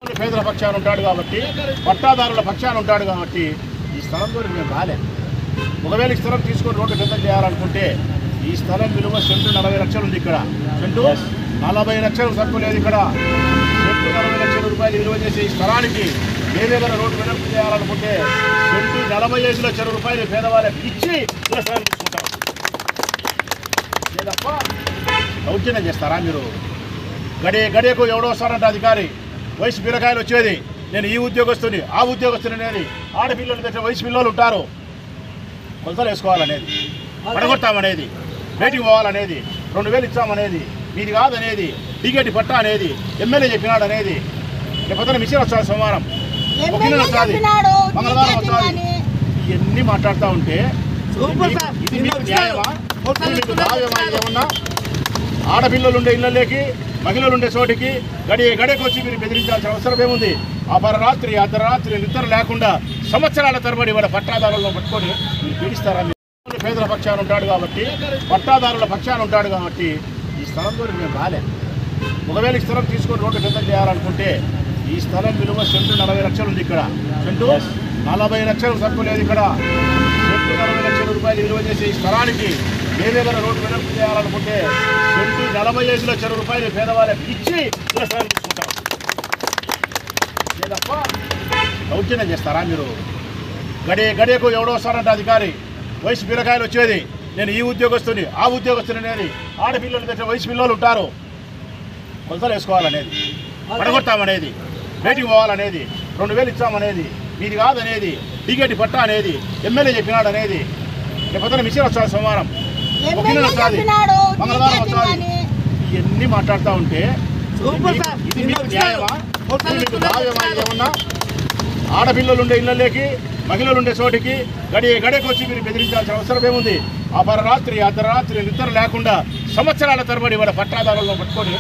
పేదల పక్షాన ఉంటాడు కాబట్టి, పట్టాదారుల పక్షాన ఉంటాడు కాబట్టి ఈ స్థలం గురించి మేము రాలే. ఒకవేళ ఈ స్థలం తీసుకొని రోడ్డు కింద చేయాలనుకుంటే ఈ స్థలం విలువ సెంటు 40 లక్షలు ఉంది. ఇక్కడ సెంటు 40 లక్షలు తక్కువ లేదు. ఇక్కడ సెంటు 40 లక్షల రూపాయలు విలువ చేసే ఈ స్థలానికి ఏదేమైనా రోడ్డు వెడల్పు చేయాలనుకుంటే సెంటు 45 లక్షల రూపాయలు పేదవాళ్ళకి ఇచ్చి ఇలా స్థలం తీసుకుంటాం. లేదప్ప దౌర్జన్యం చేస్తారా మీరు? గడియకు ఎవడో వస్తారంట అధికారి, వయసు పిల్లకాయలు వచ్చేది, నేను ఈ ఉద్యోగస్తుని ఆ ఉద్యోగస్తుని అనేది, ఆడపిల్లలు తెచ్చే వయసు పిల్లలు ఉంటారు, కొలతలు వేసుకోవాలనేది, పడగొట్టామనేది, బయటికి పోవాలనేది, 2000 ఇచ్చామనేది, మీది కాదనేది, టికెట్ పట్టా అనేది, ఎమ్మెల్యే చెప్పినాడు అనేది, లేకపోతే మిషన్ వస్తుంది, సోమవారం ఒకరిని వస్తుంది, మంగళవారం వస్తుంది, ఇవన్నీ మాట్లాడుతూ ఉంటే ఇది మీకు న్యాయమా? మీకు న్యాయమా? ఏమన్నా ఆడపిల్లలు ఉండే ఇళ్ళలోకి, మహిళలు ఉండే చోటికి గడియకు వచ్చి మీరు బెదిరించాల్సిన అవసరం ఏముంది? అపరరాత్రి అర్ధరాత్రి నిద్ర లేకుండా సంవత్సరాల తరబడి వాళ్ళ పట్టాదారులను పట్టుకొని మీరు పీడిస్తారా? పేదల పక్షాన ఉంటాడు కాబట్టి, పట్టాదారుల పక్షాన ఉంటాడు కాబట్టి ఈ స్థలం గురించి మేము రాలే. ఒకవేళ ఈ స్థలం తీసుకొని రోడ్డు కింద చేయాలనుకుంటే ఈ స్థలం విలువ సెంటు 40 లక్షలు ఉంది. ఇక్కడ సెంటు 40 లక్షలు తక్కువ లేదు. ఇక్కడ సెంటు 40 లక్షల రూపాయలు విలువ చేసే ఈ స్థలానికి ఏదేమైనా రోడ్డు వెడల్పు చేయాలనుకుంటే సెంటు 45 లక్షల రూపాయలు పేదవాళ్ళకి ఇచ్చి ఇలా స్థలం తీసుకుంటాం. లేదప్ప దౌర్జన్యం చేస్తారా మీరు? గడియకు ఎవడో వస్తారంట అధికారి, వయసు పిల్లకాయలు వచ్చేది, నేను ఈ ఉద్యోగస్తుని ఆ ఉద్యోగస్తుని అనేది, ఆడపిల్లలు తెచ్చే వయసు పిల్లలు ఉంటారు, కొలతలు వేసుకోవాలనేది, పడగొట్టామనేది, బయటికి పోవాలనేది, 2000 ఇచ్చామనేది, మీది కాదనేది, టికెట్ పట్టా అనేది, ఎమ్మెల్యే చెప్పినాడు అనేది, లేకపోతే మిషన్ వస్తుంది, సోమవారం ఒకరిని వస్తుంది, మంగళవారం వస్తుంది, ఇవన్నీ మాట్లాడుతూ ఉంటే ఇది మీకు న్యాయమా? మీకు న్యాయమా? ఏమన్నా ఆడపిల్లలు ఉండే ఇళ్ళలోకి, మహిళలు ఉండే చోటికి గడియకు వచ్చి మీరు బెదిరించాల్సిన అవసరం ఏముంది? అపరరాత్రి అర్ధరాత్రి నిద్ర లేకుండా సంవత్సరాల తరబడి వాళ్ళ పట్టాదారులను పట్టుకొని